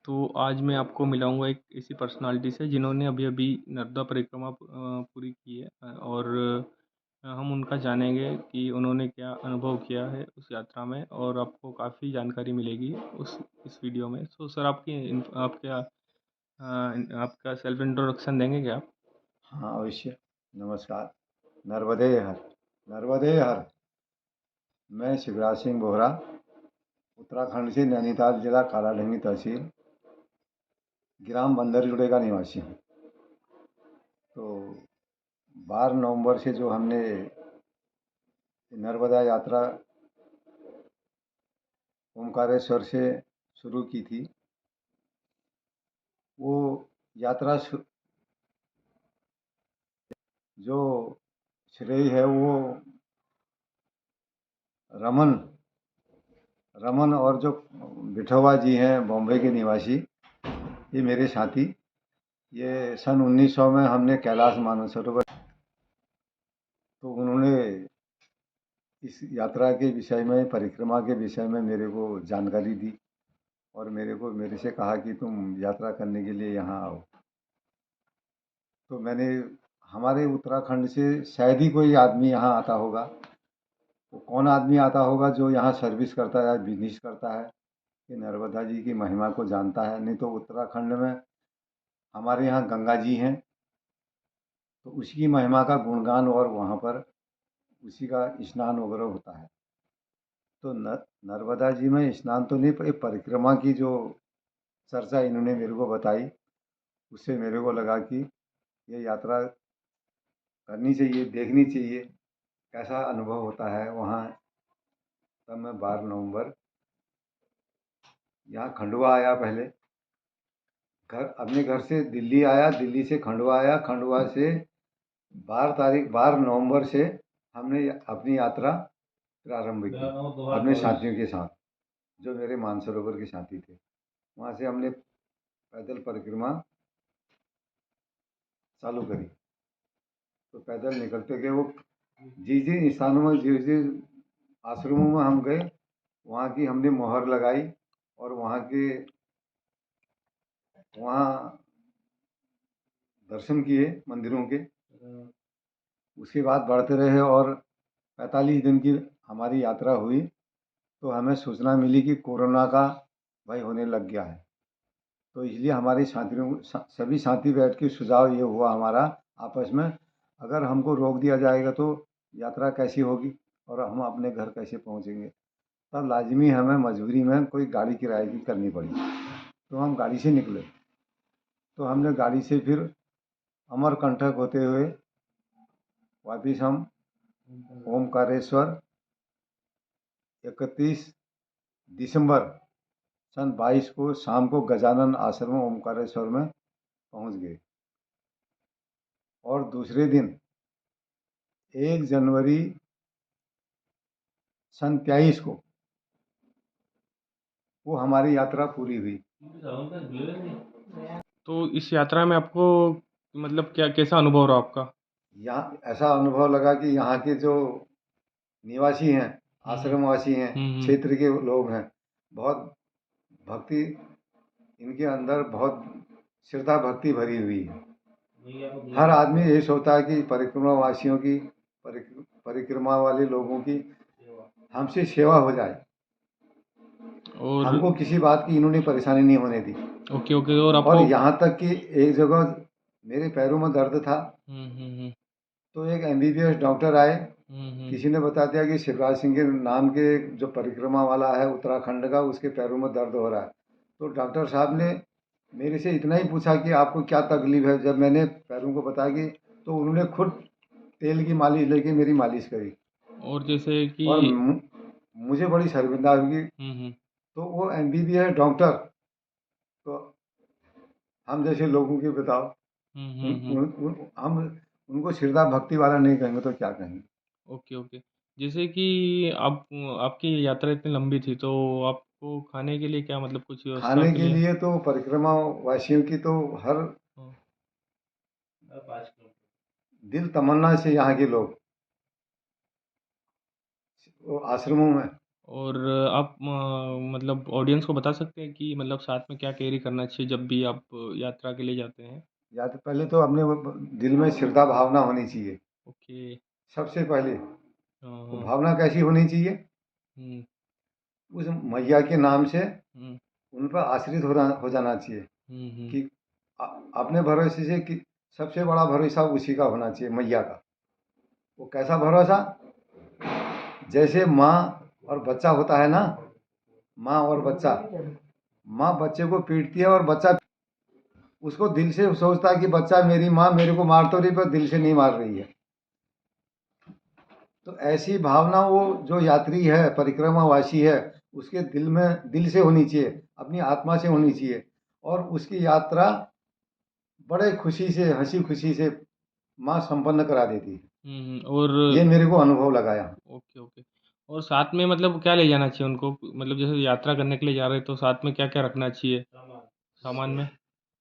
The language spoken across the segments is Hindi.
तो आज मैं आपको मिलाऊँगा एक ऐसी पर्सनालिटी से जिन्होंने अभी-अभी नर्मदा परिक्रमा पूरी की है और हम उनका जानेंगे कि उन्होंने क्या अनुभव किया है उस यात्रा में और आपको काफ़ी जानकारी मिलेगी उस इस वीडियो में। सो सर आप क्या आपका सेल्फ इंट्रोडक्शन देंगे क्या आप? हाँ, अवश्य। नमस्कार। नर्मदे हर, नर्मदे हर। मैं शिवराज सिंह बोहरा, उत्तराखंड से नैनीताल जिला कालाढंगी तहसील, ग्राम बंदरजुड़े का निवासी हूँ। तो 12 नवंबर से जो हमने नर्मदा यात्रा ओमकारेश्वर से शुरू की थी, वो यात्रा जो श्रेय है वो रमन रमन और जो विठोबा जी हैं बॉम्बे के निवासी, ये मेरे साथी। ये सन 1900 में हमने कैलाश मानसरोवर, तो उन्होंने इस यात्रा के विषय में, परिक्रमा के विषय में मेरे को जानकारी दी और मेरे से कहा कि तुम यात्रा करने के लिए यहाँ आओ। तो मैंने, हमारे उत्तराखंड से शायद ही कोई आदमी यहाँ आता होगा। वो कौन आदमी आता होगा जो यहाँ सर्विस करता है, बिजनेस करता है, कि नर्मदा जी की महिमा को जानता है। नहीं तो उत्तराखंड में हमारे यहाँ गंगा जी हैं, तो उसी की महिमा का गुणगान और वहाँ पर उसी का स्नान वगैरह होता है। तो नर्मदा जी में स्नान तो नहीं, पर ये परिक्रमा की जो चर्चा इन्होंने मेरे को बताई, उससे मेरे को लगा कि ये यात्रा करनी चाहिए, देखनी चाहिए, कैसा अनुभव होता है वहाँ। तब मैं 12 नवंबर यहाँ खंडवा आया। पहले अपने घर से दिल्ली आया, दिल्ली से खंडवा आया, खंडवा से 12 नवंबर से हमने अपनी यात्रा प्रारंभ की अपने साथियों के साथ, जो मेरे मानसरोवर के साथी थे। वहाँ से हमने पैदल परिक्रमा चालू करी। तो पैदल निकलते गए, वो जिस जिन स्थानों में, जिस जिस आश्रमों में हम गए, वहाँ की हमने मोहर लगाई और वहाँ दर्शन किए मंदिरों के। उसके बाद बढ़ते रहे और 45 दिन की हमारी यात्रा हुई। तो हमें सूचना मिली कि कोरोना का भय होने लग गया है। तो इसलिए हमारे सभी साथी बैठ के सुझाव ये हुआ हमारा आपस में, अगर हमको रोक दिया जाएगा तो यात्रा कैसी होगी और हम अपने घर कैसे पहुंचेंगे। तब लाजमी हमें मजबूरी में कोई गाड़ी किराए की करनी पड़ी। तो हम गाड़ी से निकले। तो हमने गाड़ी से फिर अमरकंटक होते हुए वापिस हम ओमकारेश्वर 31 दिसंबर सन 22 को शाम को गजानन आश्रम ओमकारेश्वर में पहुंच गए। और दूसरे दिन 1 जनवरी सन 23 को वो हमारी यात्रा पूरी हुई। तो इस यात्रा में आपको मतलब क्या कैसा अनुभव रहा आपका? यहाँ ऐसा अनुभव लगा कि यहाँ के जो निवासी हैं, आश्रमवासी हैं, हुँ। क्षेत्र के लोग हैं, बहुत भक्ति, इनके अंदर बहुत श्रद्धा भक्ति भरी हुई है। हर आदमी ये सोचता है कि परिक्रमा वासियों की, परिक्रमा वाले लोगों की हमसे सेवा हो जाए। और हमको किसी बात की इन्होंने परेशानी नहीं होने दी। ओके और और आपको यहाँ तक कि एक जगह मेरे पैरों में दर्द था, हुँ। तो एक एमबीबीएस डॉक्टर आए। हुँ। किसी ने बता दिया कि शिवराज सिंह के नाम के जो परिक्रमा वाला है उत्तराखंड का, उसके पैरों में दर्द हो रहा है। तो डॉक्टर साहब ने मेरे से इतना ही पूछा कि आपको क्या तकलीफ है। जब मैंने पैरों को बताया कि, तो उन्होंने खुद तेल की मालिश लेके मेरी मालिश करी। और जैसे कि और मुझे बड़ी शर्मिंदा हुई। हुँ। तो वो एमबीबीएस डॉक्टर, तो हम जैसे लोगों की बताओ, हुँ। हम उनको श्रद्धा भक्ति वाला नहीं कहेंगे तो क्या कहेंगे। ओके। जैसे कि आप आपकी यात्रा इतनी लंबी थी तो आपको खाने के लिए क्या मतलब कुछ व्यवस्था खाने के के लिए लिए तो परिक्रमा वासियों की तो हर हाँ, दिल तमन्ना से यहाँ के लोग वो आश्रमों में और आप मतलब ऑडियंस को बता सकते हैं कि मतलब साथ में क्या कैरी करना चाहिए जब भी आप यात्रा के लिए जाते हैं? या तो पहले तो अपने दिल में श्रद्धा भावना होनी चाहिए। ओके। सबसे पहले हाँ, वो हाँ। भावना कैसी होनी चाहिए? हुँ, उस मैया के नाम से हुँ, उन पर आश्रित हो जाना चाहिए हुँ, हुँ, कि अपने भरोसे से कि सबसे बड़ा भरोसा उसी का होना चाहिए, मैया का। वो कैसा भरोसा? जैसे माँ और बच्चा होता है ना, माँ और बच्चा, माँ बच्चे को पीटती है और बच्चा उसको दिल से सोचता है कि बच्चा मेरी माँ मेरे को मार तो रही पर दिल से नहीं मार रही है। तो ऐसी भावना वो जो यात्री है, परिक्रमावासी है, उसके दिल में दिल से होनी चाहिए, अपनी आत्मा से होनी चाहिए और उसकी यात्रा बड़े खुशी से, हंसी खुशी से माँ संपन्न करा देती है। हुँ, हुँ। और ये मेरे को अनुभव लगा यहाँ। Okay, okay. और साथ में मतलब क्या ले जाना चाहिए उनको? मतलब जैसे यात्रा करने के लिए जा रहे हैं तो साथ में क्या-क्या रखना चाहिए सामान में?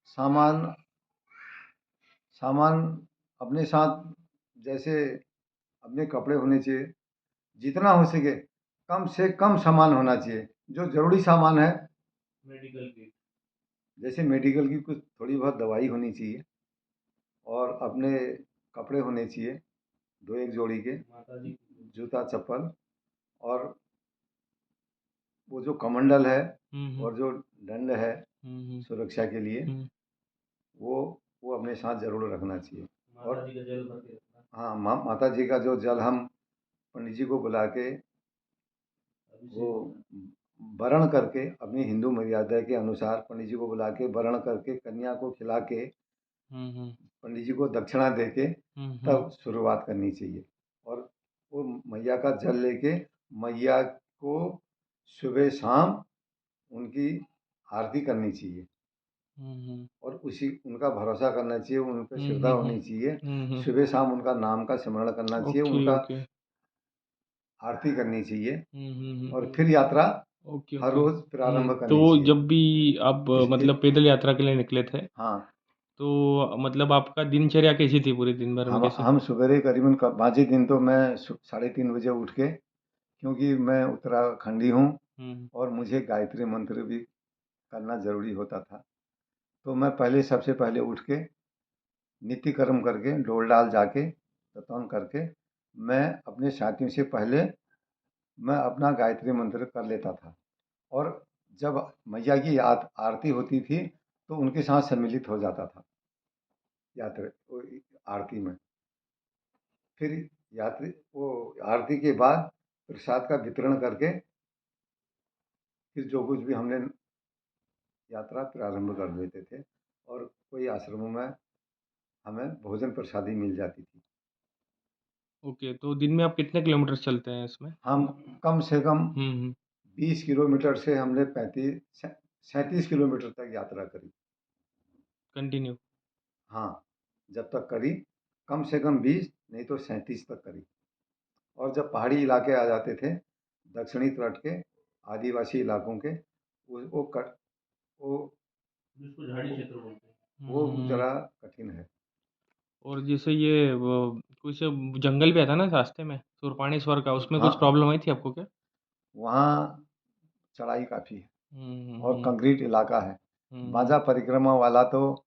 सामान सामान अपने साथ जैसे अपने कपड़े होने चाहिए, जितना हो सके कम से कम सामान होना चाहिए। जो ज़रूरी सामान है, जैसे मेडिकल की कुछ थोड़ी बहुत दवाई होनी चाहिए और अपने कपड़े होने चाहिए, 2-1 जोड़ी के, जूता चप्पल और वो जो कमंडल है हुँ, हुँ। और जो दंड है हुँ, हुँ। सुरक्षा के लिए, हुँ। वो वो अपने साथ ज़रूर रखना चाहिए। और माताजी का जल भर के रखना। हाँ, माता जी का जो जल हम पंडित जी को बुला के वो वरण करके अपनी हिंदू मर्यादा के अनुसार पंडित जी को बुला के वरण करके कन्या को खिला के हुँ, हुँ। पंडित जी को दक्षिणा दे के हुँ, हुँ। तब शुरुआत करनी चाहिए। और वो मैया का जल लेके मैया को सुबह शाम उनकी आरती करनी चाहिए हुँ, हुँ। और उसी उनका भरोसा करना चाहिए, उन पे हुँ, श्रद्धा हुँ, हुँ। होनी चाहिए। हुँ, हुँ। सुबह शाम उनका नाम का स्मरण करना चाहिए, ओके, उनका ओके। आरती करनी चाहिए हुँ, हुँ, हुँ। और फिर यात्रा ओके, हर ओके। रोज़ प्रारंभ तो करनी चाहिए। जब भी आप इसके मतलब पैदल यात्रा के लिए निकले थे, हाँ, तो मतलब आपका दिनचर्या कैसी थी पूरे दिन भर में कैसे? हम सवेरे करीबन 5 दिन तो मैं 3:30 बजे उठ के, क्योंकि मैं उत्तराखंडी हूँ हुँ, और मुझे गायत्री मंत्र भी करना ज़रूरी होता था। तो मैं पहले सबसे पहले उठ के नित्य कर्म करके डोल-डाल जाके दातून करके मैं अपने साथियों से पहले मैं अपना गायत्री मंत्र कर लेता था और जब मैया की आरती होती थी तो उनके साथ सम्मिलित हो जाता था यात्रा वो आरती में। फिर यात्री वो आरती के बाद प्रसाद का वितरण करके फिर जो कुछ भी हमने यात्रा प्रारंभ कर देते थे और कोई आश्रमों में हमें भोजन प्रसादी मिल जाती थी। ओके, तो दिन में आप कितने किलोमीटर चलते हैं इसमें? हम कम से कम हुँ, हुँ। 20 किलोमीटर से हमने 37 किलोमीटर तक यात्रा करी। कंटिन्यू। हाँ, जब तक करी कम से कम 20 नहीं तो 37 तक करी। और जब पहाड़ी इलाके आ जाते थे, दक्षिणी तट के आदिवासी इलाकों के, वो कट वो जिसको झाड़ी क्षेत्र बोलते हैं। वो हुँ। ज़रा कठिन है। और जैसे ये वो कुछ जंगल भी आता है ना रास्ते में, सुरपाणेश्वर का, उसमें कुछ हाँ, प्रॉब्लम आई थी आपको क्या? वहाँ चढ़ाई काफ़ी है हुँ, हुँ, और हुँ। कंक्रीट इलाका है। हुँ, हुँ। बाजा परिक्रमा वाला तो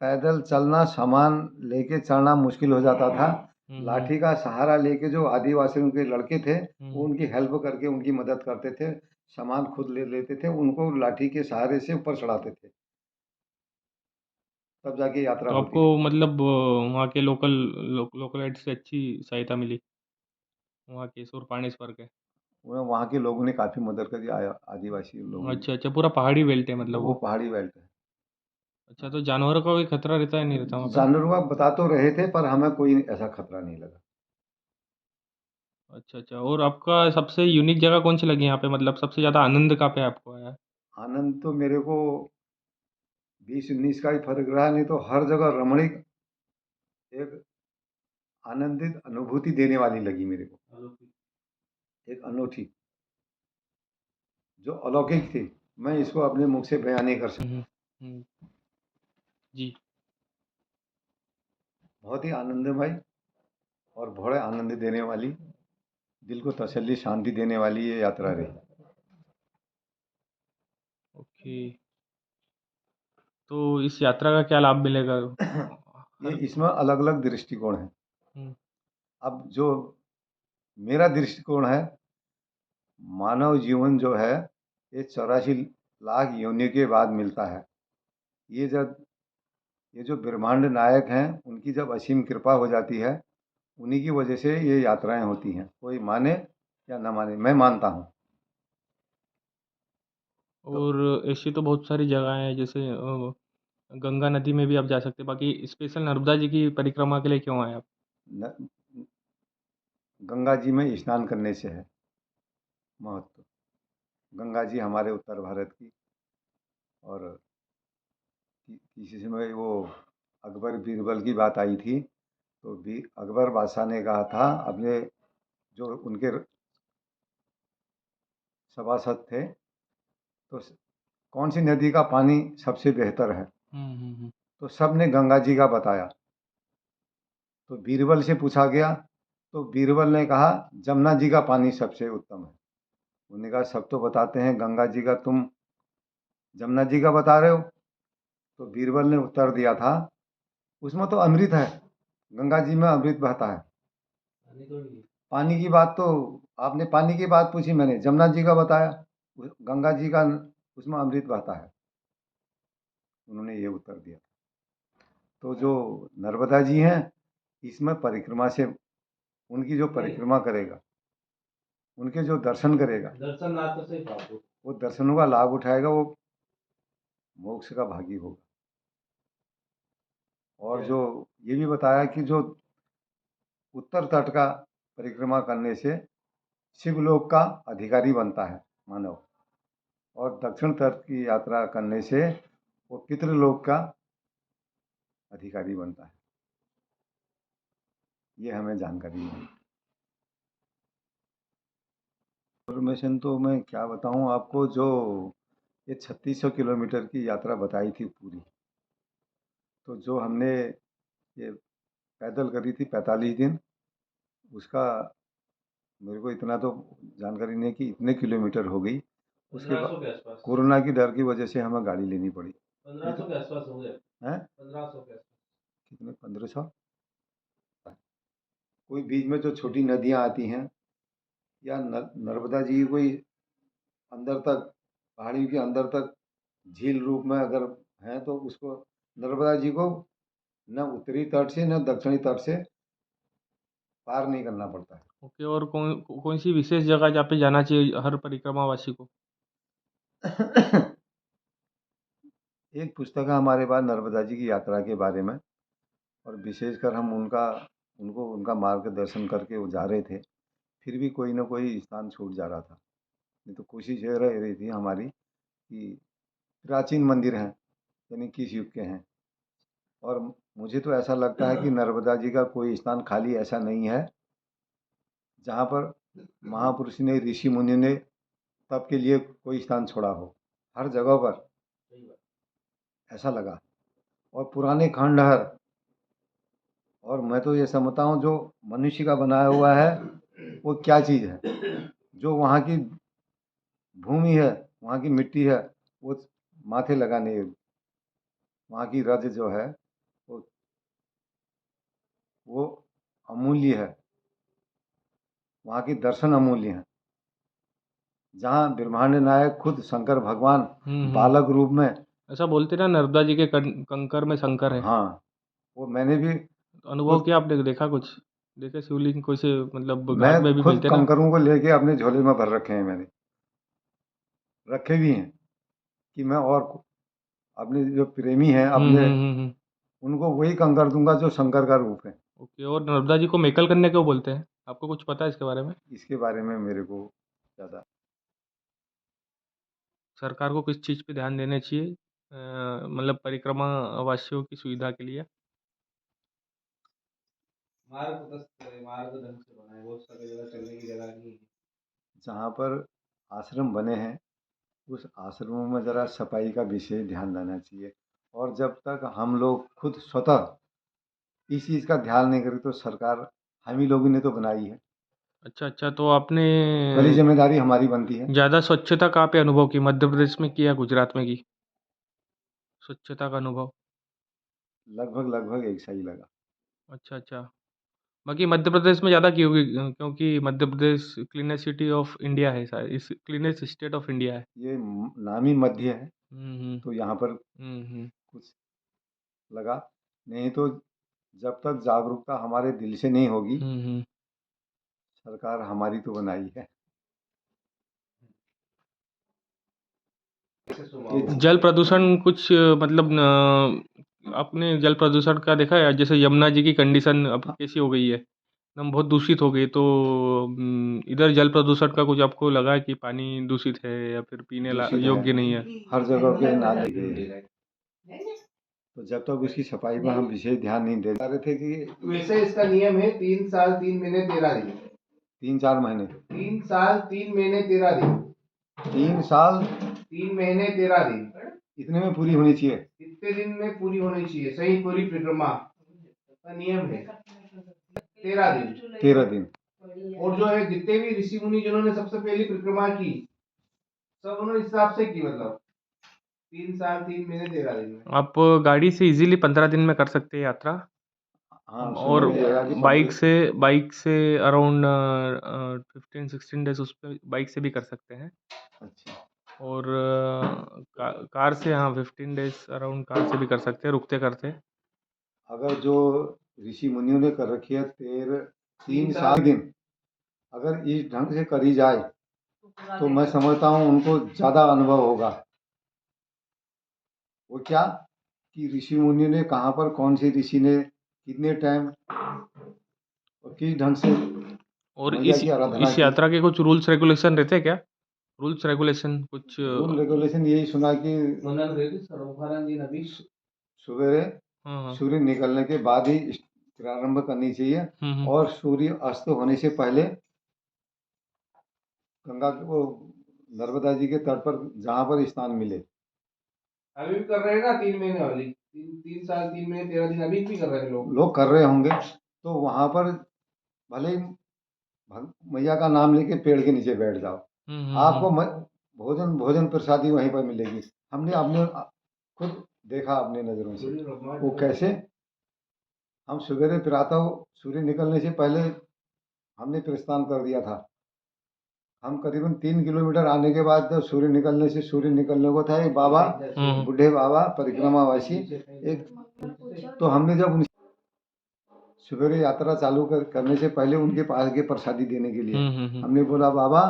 पैदल चलना, सामान लेके चढ़ना मुश्किल हो जाता था। हुँ, हुँ। लाठी का सहारा लेके जो आदिवासियों के लड़के थे, वो हुँ। उनकी हेल्प करके उनकी मदद करते थे। सामान खुद ले लेते थे, उनको लाठी के सहारे से ऊपर चढ़ाते थे। तब जाके यात्रा तो होती आपको थी। मतलब वहाँ के लोकलाइट से अच्छी सहायता मिली, वहाँ के सुरपाणेश्वर के? वहाँ के लोगों ने काफ़ी मदद करी आदिवासी लोगों ने। अच्छा, अच्छा, पूरा पहाड़ी बेल्ट है मतलब वो वो? पहाड़ी बेल्ट है। अच्छा, तो जानवरों का कोई खतरा रहता है, नहीं रहता वहाँ पे? जानवरों का बता तो रहे थे पर हमें कोई ऐसा खतरा नहीं लगा। अच्छा, अच्छा, और आपका सबसे यूनिक जगह कौन-सी लगी यहाँ पे, मतलब सबसे ज़्यादा आनंद कहाँ पे आपको आया? आनंद तो मेरे को 20-19 का ही फ़र्क रहा, नहीं तो हर जगह रमणीक एक आनंदित अनुभूति देने वाली लगी मेरे को। एक अनोखी, जो अलौकिक थी। मैं इसको अपने मुख से बयान नहीं कर हुँ, सकता। हुँ। हुँ, जी। बहुत ही आनंदमय और बड़े आनंद देने वाली दिल को तसल्ली शांति देने वाली ये यात्रा रही। ओके। तो इस यात्रा का क्या लाभ मिलेगा? ये हर इसमें अलग अलग दृष्टिकोण है। हुँ, अब जो मेरा दृष्टिकोण है, मानव जीवन जो है ये 84 लाख योनियों के बाद मिलता है। ये जब ये जो ब्रह्मांड नायक हैं उनकी जब असीम कृपा हो जाती है, उन्हीं की वजह से ये यात्राएं होती हैं, कोई माने या ना माने, मैं मानता हूँ। तो और ऐसी तो बहुत सारी जगह हैं, जैसे गंगा नदी में भी आप जा सकते हैं, बाकी स्पेशल नर्मदा जी की परिक्रमा के लिए क्यों आए आप? न, गंगा जी में स्नान करने से है महत्व। गंगा जी हमारे उत्तर भारत की, और किसी समय वो अकबर बीरबल की बात आई थी, तो भी अकबर बादशाह ने कहा था अपने जो उनके सभासद थे, तो कौन सी नदी का पानी सबसे बेहतर है, हुँ, हुँ, हुँ। तो सब ने गंगा जी का बताया। तो बीरबल से पूछा गया, तो बीरबल ने कहा जमुना जी का पानी सबसे उत्तम है। उन्होंने कहा सब तो बताते हैं गंगा जी का, तुम जमुना जी का बता रहे हो? तो बीरबल ने उत्तर दिया था, उसमें तो अमृत है, गंगा जी में अमृत बहता है। पानी की बात तो आपने पानी की बात पूछी, मैंने जमुना जी का बताया, गंगा जी का उसमें अमृत बहता है। उन्होंने ये उत्तर दिया। तो जो नर्मदा जी हैं, इसमें परिक्रमा से उनकी जो परिक्रमा करेगा, उनके जो दर्शन करेगा, वो दर्शनों का लाभ उठाएगा, वो मोक्ष का भागी होगा। और जो ये भी बताया कि जो उत्तर तट का परिक्रमा करने से शिवलोक का अधिकारी बनता है मानव, और दक्षिण तट की यात्रा करने से वो पितृलोक का अधिकारी बनता है। ये हमें जानकारी है। इन्फॉर्मेशन तो मैं क्या बताऊं आपको, जो ये 3600 किलोमीटर की यात्रा बताई थी पूरी, तो जो हमने ये पैदल करी थी 45 दिन, उसका मेरे को इतना तो जानकारी नहीं है कि इतने किलोमीटर हो गई। उसके बाद कोरोना की डर की वजह से हमें गाड़ी लेनी पड़ी। 1500 के आसपास हो गए हैं। 1500 के आसपास कितने? 1500। कोई बीच में जो छोटी नदियां आती हैं, या नर्मदा जी की कोई अंदर तक, पहाड़ी के अंदर तक झील रूप में अगर है, तो उसको नर्मदा जी को न उत्तरी तट से न दक्षिणी तट से पार नहीं करना पड़ता है। ओके। और कौन सी विशेष जगह जहाँ पे जाना चाहिए हर परिक्रमावासी को? एक पुस्तक है हमारे पास नर्मदा जी की यात्रा के बारे में, और विशेषकर हम उनका मार्गदर्शन करके वो जा रहे थे, फिर भी कोई ना कोई स्थान छूट जा रहा था। नहीं तो कोशिश ये रह रही थी हमारी कि प्राचीन मंदिर हैं, यानी किस युग के हैं। और मुझे तो ऐसा लगता है कि नर्मदा जी का कोई स्थान खाली ऐसा नहीं है जहाँ पर महापुरुष ने, ऋषि मुनि ने तप के लिए कोई स्थान छोड़ा हो। हर जगह पर ऐसा लगा। और पुराने खंडहर, और मैं तो ये समझता हूँ जो मनुष्य का बनाया हुआ है वो क्या चीज़ है, जो वहाँ की भूमि है, वहाँ की मिट्टी है, वो माथे लगाने योग्य। वहाँ की रज जो है वो वो अमूल्य है, वहाँ की दर्शन अमूल्य हैं। जहाँ ब्रह्मांड नायक खुद शंकर भगवान बालक रूप में, ऐसा बोलते ना, नर्मदा जी के कंकर में शंकर है। हाँ, वो मैंने भी अनुभव खुद किया आपने? देखा कुछ? देखे शिवलिंग कोई से, मतलब मैं घाट में भी खुद मिलते ना? कंकरों को लेके अपने झोले में भर रखे हैं, मैंने रखे भी हैं कि मैं और अपने जो प्रेमी हैं अपने, हम्म। उनको वही कंकर दूंगा जो शंकर का रूप है। ओके। और नर्मदा जी को मेकल करने क्यों बोलते हैं? आपको कुछ पता है इसके बारे में? इसके बारे में मेरे को ज़्यादा सरकार को किस चीज़ पे ध्यान देना चाहिए, मतलब परिक्रमा वासियों की सुविधा के लिए? जहाँ पर आश्रम बने हैं, उस आश्रमों में ज़रा सफाई का विशेष ध्यान देना चाहिए। और जब तक हम लोग खुद स्वतः इस चीज़ का ध्यान नहीं करें, तो सरकार हम ही लोगों ने तो बनाई है, अच्छा, अच्छा, तो आपने पहली जिम्मेदारी हमारी बनती है। ज़्यादा स्वच्छता कहाँ पे अनुभव की? मध्य प्रदेश में की या गुजरात में की? स्वच्छता का अनुभव? लगभग लगभग एक सा ही लगा। अच्छा, अच्छा। बाकी मध्य प्रदेश में ज़्यादा की होगी क्योंकि Madhya Pradesh cleanest city of India है शायद, इस क्लीनेस्ट स्टेट ऑफ इंडिया है। ये नाम ही मध्य है, हुँ, हुँ। तो यहाँ पर हुँ, हुँ। कुछ लगा। नहीं तो जब तक जागरूकता हमारे दिल से नहीं होगी, हुँ, हुँ। सरकार हमारी तो बनाई है। ये जल प्रदूषण कुछ मतलब आपने जल प्रदूषण का देखा है? जैसे यमुना जी की कंडीशन अब कैसी हो गई है? एकदम बहुत दूषित हो गई, तो इधर जल प्रदूषण का कुछ आपको लगा है कि पानी दूषित है या फिर पीने ला दूषित योग्य है, नहीं है? हर जगह के नाले गए हैं। तो जब तक उसकी सफाई पर हम विशेष ध्यान नहीं दे रहे थे कि वैसे इसका नियम है 3 साल 3 महीने 13 दिन। 3-4 महीने 3 साल 3 महीने 13 दिन। 3 साल 3 महीने 13 दिन। इतने में पूरी होनी चाहिए। इतने दिन में पूरी होनी चाहिए, सही पूरी परिक्रमा का नियम है 13 दिन। 13 दिन। और जो है जितने भी ऋषि मुनि जिन्होंने सबसे पहली परिक्रमा की, सब उन्होंने इस हिसाब से की, मतलब 3 साल 3 महीने 13 दिन में। आप गाड़ी से इज़िली 15 दिन में कर सकते हैं यात्रा। हाँ, और सुनने में आया कि बाइक से अराउंड 15-16 डेज़ उस पे बाइक से भी कर सकते हैं। अच्छा, और कार से, हाँ, 15 डेज़ अराउंड कार से भी कर सकते हैं रुकते-करते। अगर जो ऋषि मुनियों ने कर रखी है 3 साल दिन, अगर इस ढंग से करी जाए तो मैं समझता हूँ उनको ज़्यादा अनुभव होगा। वो क्या कि ऋषि मुनियों ने कहाँ पर, कौन से ऋषि ने कितने टाइम और किस ढंग से और मैया इस की आराधना इस की। यात्रा के कुछ रूल्स रेगुलेशन रहते हैं क्या? रूल्स रेगुलेशन कुछ रूल रेगुलेशन यही सुना कि सवेरे हाँ, हाँ। सूर्य निकलने के बाद ही प्रारंभ करनी चाहिए, हुँ, हुँ। और सूर्य अस्त होने से पहले गंगा वो नर्मदा जी के तट पर जहाँ पर स्थान मिले। अभी भी कर रहे हैं ना 3 महीने वाली, 3 साल 3 महीने 13 दिन अभी भी कर रहे हैं लोग। लोग कर रहे होंगे, तो वहाँ पर भले ही मैया का नाम लेके पेड़ के नीचे बैठ जाओ, हुँ, हुँ, आपको हुँ। भोजन भोजन प्रसादी वहीं पर मिलेगी। हमने अपने खुद देखा अपने नज़रों से। वो कैसे, हम सवेरे प्रातः सूर्य निकलने से पहले हमने प्रस्थान कर दिया था। हम करीबन 3 किलोमीटर आने के बाद जब सूर्य निकलने को था, एक बाबा, हुँ, बूढ़े बाबा परिक्रमावासी, एक, तो हमने जब सवेरे यात्रा चालू करने से पहले उनके पास के प्रसादी देने के लिए हुँ, हुँ, हुँ। हमने बोला, बाबा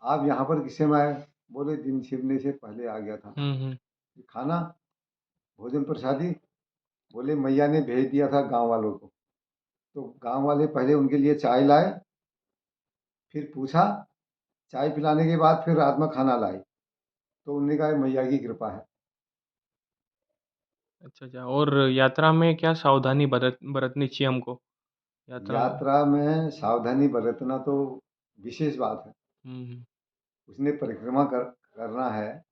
आप यहाँ पर किससे में आए? बोले दिन छिपने से पहले आ गया था। हुँ, हुँ। खाना, भोजन प्रसादी, बोले मैया ने भेज दिया था गांव वालों को। तो गांव वाले पहले उनके लिए चाय लाए, फिर पूछा, चाय पिलाने के बाद फिर रात में खाना लाए। तो उन्होंने कहा मैया की कृपा है। अच्छा, अच्छा, और यात्रा में क्या सावधानी बरतनी चाहिए हमको यात्रा में? यात्रा में सावधानी बरतना तो विशेष बात है। हुँ, हुँ। उसने परिक्रमा करना है,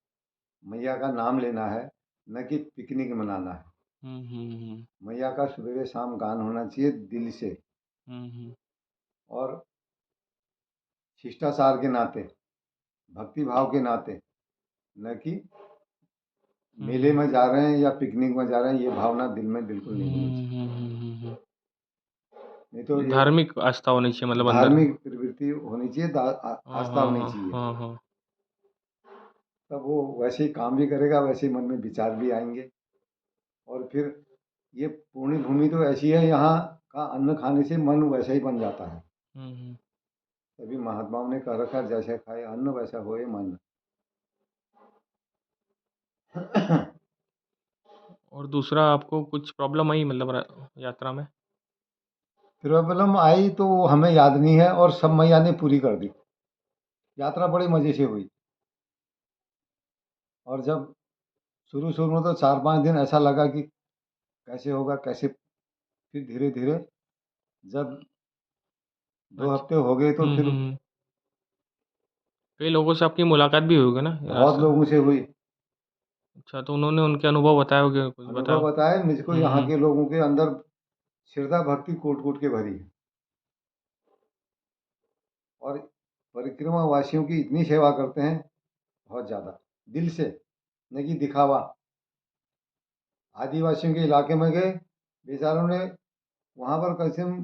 मैया का नाम लेना है, न कि पिकनिक मनाना है। हुँ, हुँ, हुँ। मैया का सुबह शाम गान होना चाहिए दिल से, हुँ, हुँ। और शिष्टाचार के नाते, भक्ति भाव के नाते, न कि हुँ, मेले हुँ। में जा रहे हैं या पिकनिक में जा रहे हैं, ये भावना दिल में बिल्कुल हुँ, नहीं होनी हुँ, चाहिए। हुँ, हुँ, हुँ, हुँ। नहीं तो ये धार्मिक आस्था होनी चाहिए मतलब अंदर। धार्मिक प्रवृत्ति होनी चाहिए, हाँ, आस्था हाँ, होनी हाँ, चाहिए। हाँ, हाँ। तब वो वैसे ही काम भी करेगा, वैसे ही मन में विचार भी आएंगे। और फिर ये पुण्य भूमि तो ऐसी है, यहाँ का अन्न खाने से मन वैसा ही बन जाता है। हुँ, हुँ। तभी महात्माओं ने कह रखा, जैसे खाए अन्न वैसा होए मन। और दूसरा आपको कुछ प्रॉब्लम आई मतलब यात्रा में? प्रॉब्लम आई तो हमें याद नहीं है, और सब मैया ने पूरी कर दी। यात्रा बड़े मजे से हुई। और जब शुरू शुरू में तो 4-5 दिन ऐसा लगा कि कैसे होगा कैसे, फिर धीरे धीरे जब 2 हफ्ते अच्छा। हो गए तो हुँ, फिर हुँ, हुँ। कई लोगों से आपकी मुलाकात भी हुई होगी ना बहुत रास्ते में? लोगों से हुई। अच्छा, तो उन्होंने उनके अनुभव बताए होंगे, कुछ अनुभव बताओ? बताए मुझको, हुँ, यहाँ हुँ। के लोगों के अंदर श्रद्धा भक्ति कूट कूट के भरी है। और परिक्रमा वासियों की इतनी सेवा करते हैं, बहुत ज़्यादा दिल से, न कि दिखावा। आदिवासियों के इलाके में गए, बेचारों ने वहाँ पर कम से कम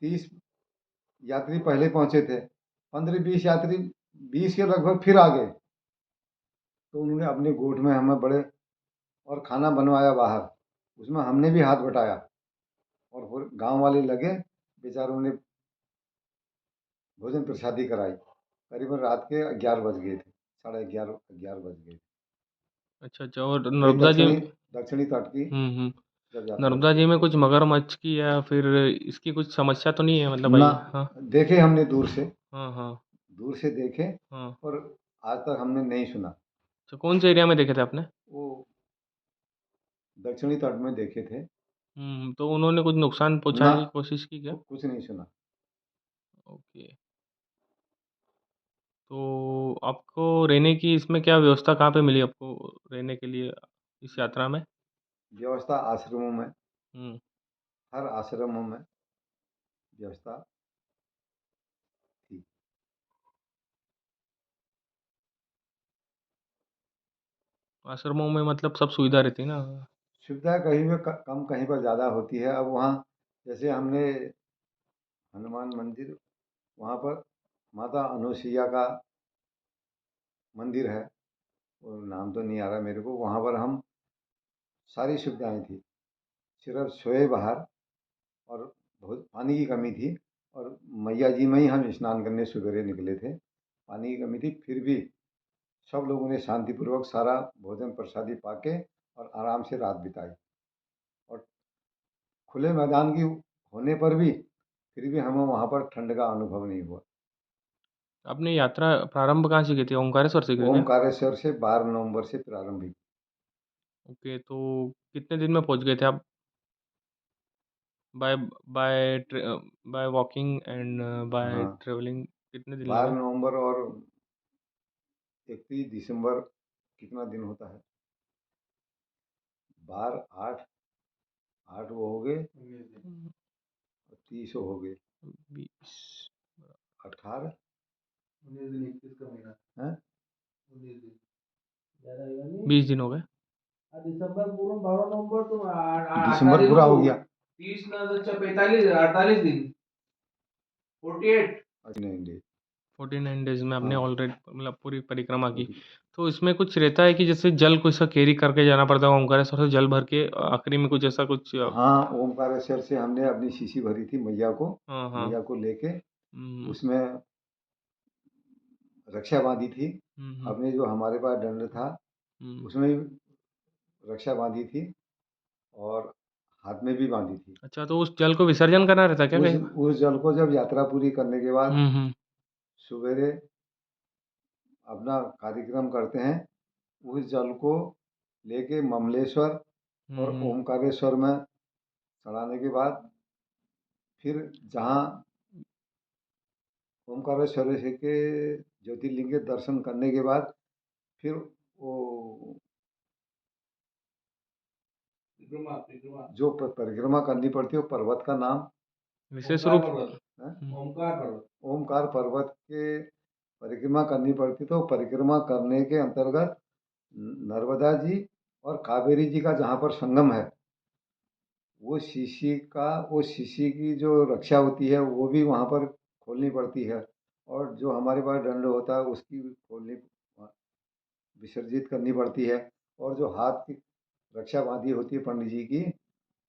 30 यात्री पहले पहुँचे थे, 15-20 यात्री 20 के लगभग फिर आ गए। तो उन्होंने अपने गोठ में हमें बड़े और खाना बनवाया बाहर, उसमें हमने भी हाथ बटाया और फिर गांव वाले लगे, बेचारों ने भोजन प्रसादी कराई। करीबन रात के 11 बज गए थे, 11:30 बज गए थे। अच्छा और ये नर्मदा जी। दक्षिणी तट की हम्म। जब यात्रा नर्मदा पूरी जी में की। कुछ मगरमच्छ की या फिर इसकी कुछ समस्या तो नहीं है मतलब ना, आई? हाँ देखे हमने दूर से, हाँ हाँ देखे, हाँ। और आज तक हमने नहीं सुना। तो कौन से एरिया में देखे थे आपने? वो दक्षिणी तट में देखे थे। तो उन्होंने कुछ नुकसान ना, पहुंचाने की कोशिश की क्या? कुछ नहीं सुना। ओके। तो आपको रहने की इसमें क्या व्यवस्था कहाँ पे मिली आपको रहने के लिए इस यात्रा में? व्यवस्था आश्रमों में, हम्म। हर आश्रमों में व्यवस्था थी। आश्रमों में मतलब सब सुविधा रहती है ना? सुविधा कहीं पे कम, कहीं पर ज़्यादा होती है। अब वहाँ जैसे हमने हनुमान मंदिर, वहाँ पर माता अनुसुईया का मंदिर है, वो नाम तो नहीं आ रहा मेरे को। वहाँ पर हम सारी सुविधाएं थी, सिर्फ सोए बाहर, और बहुत पानी की कमी थी। और मैया जी में ही हम स्नान करने सवेरे निकले थे, पानी की कमी थी, फिर भी सब लोगों ने शांतिपूर्वक सारा भोजन प्रसादी पाके और आराम से रात बिताई। और खुले मैदान की होने पर भी फिर भी हमें वहाँ पर ठंड का अनुभव नहीं हुआ। आपने यात्रा प्रारंभ कहाँ से की थी? ओंकारेश्वर से की थी क्या? ओमकारेश्वर से 12 नवंबर से प्रारंभ हुई। ओके, तो कितने दिन में पहुंच गए थे आप? By by by walking and by हाँ, ट्रेवलिंग कितने दिन 12 लगे? नवंबर और 31 दिसंबर, कितना दिन होता है? 12, 8, 8 वो हो गए, हम्म, 30 हो गए, 20 18 19 दिन 21 का महीना, हैं, 19 दिन ज्यादा हुआ नहीं। 20 दिन हो गए। दिसंबर पूरा 12 नवंबर तो दिसंबर 18 पूरा हो दिन, गया। 30 ना, अच्छा 45, 48 दिन, 48। 49 डेज। 49 डेज में आपने हाँ, ऑलरेडी मतलब पूरी परिक्रमा की। पूरी। तो इसमें कुछ रहता है कि जैसे जल कुछ सा कैरी करके जाना पड़ता है ओंकारेश्वर से जल भर के आखिरी में कुछ ऐसा कुछ हाँ, ओमकारेश्वर से हमने अपनी शीशी भरी थी हाँ हाँ। मैया को लेके, हम्म उसमें रक्षा बांधी थी। हम्म अपने जो हमारे पास दंड था, हम्म। उसमें भी रक्षा बांधी थी, और हाथ में भी बांधी थी। अच्छा, तो उस जल को विसर्जन करना रहता है क्या कहीं? उस जल को जब यात्रा पूरी करने के बाद हम्म। सवेरे अपना कार्यक्रम करते हैं, उस जल को लेके ममलेश्वर और हम्म। ओमकारेश्वर में चढ़ाने के बाद, फिर जहाँ ओमकारेश्वर से के ज्योतिर्लिंग के दर्शन करने के बाद, फिर वो परिक्रमा परिक्रमा जो परिक्रमा करनी पड़ती है, वो पर्वत का नाम विशेष ओमकार रूप। पर्वत, है, ओमकार पर्वत। ओमकार पर्वत के परिक्रमा करनी पड़ती। तो परिक्रमा करने के अंतर्गत नर्मदा जी और कावेरी जी का जहाँ पर संगम है, वो शीशी की जो रक्षा होती है, वो भी वहाँ पर खोलनी पड़ती है। और जो हमारे पास दंड होता है, उसकी भी खोलनी, विसर्जित करनी पड़ती है। और जो हाथ की रक्षा बांधी होती है पंडित जी की,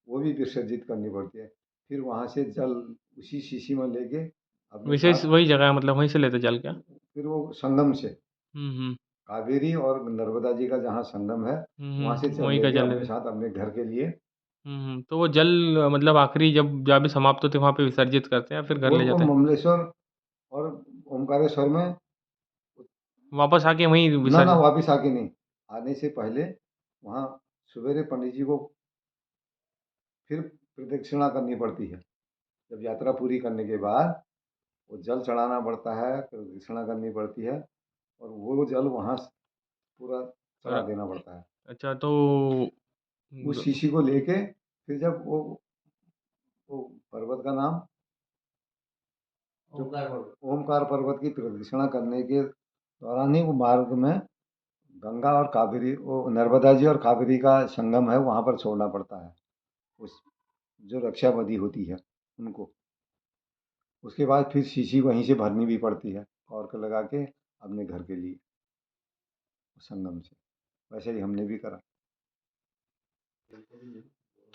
वो भी विसर्जित करनी पड़ती है। फिर वहाँ से जल उसी शीशी में लेके अपने विशेष साथ, वही जगह है मतलब वहीं से लेते जल क्या? फिर वो संगम से, हम्म। कावेरी और नर्मदा जी का जहाँ संगम है, वहाँ से जल वहीं का लेके जल अपने लेते। साथ अपने घर के लिए। तो वो जल मतलब आखिरी जब जहाँ भी समाप्त होते वहाँ पे विसर्जित करते हैं या फिर घर वो ले तो जाते हैं? ममलेश्वर और ओमकारेश्वर में। वापस आके वहीं ना ना, विसर्जन? वापिस आके नहीं, आने से पहले वहाँ सवेरे पंडित जी को फिर प्रदक्षिणा करनी पड़ती है। जब यात्रा पूरी करने के बाद वो जल चढ़ाना पड़ता है, प्रदक्षिणा करनी पड़ती है, और वो जल वहाँ पूरा चढ़ा र- देना पड़ता है। अच्छा तो उस शीशी को लेके फिर जब वो पर्वत का नाम ओंकार पर्वत। ओमकार पर्वत की प्रदक्षिणा करने के दौरान ही वो मार्ग में गंगा और कावेरी, वो नर्मदा जी और कावेरी का संगम है, वहाँ पर छोड़ना पड़ता है उस जो रक्षाबंधी होती है उनको। उसके बाद फिर शीशी वहीं से भरनी भी पड़ती है कॉर्क लगा के अपने घर के लिए उस संगम से। वैसे ही हमने भी करा।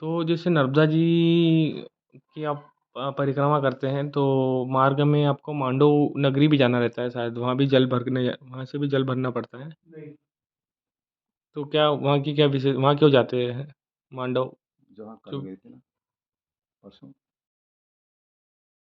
तो जैसे नर्मदा जी की आप परिक्रमा करते हैं तो मार्ग में आपको मांडव नगरी भी जाना रहता है शायद, वहाँ भी जल भरने, वहाँ से भी जल भरना पड़ता है। नहीं, तो क्या वहाँ की क्या विशेष, वहाँ क्यों जाते हैं मांडव? जहाँ कल जो गए थे ना, परसों।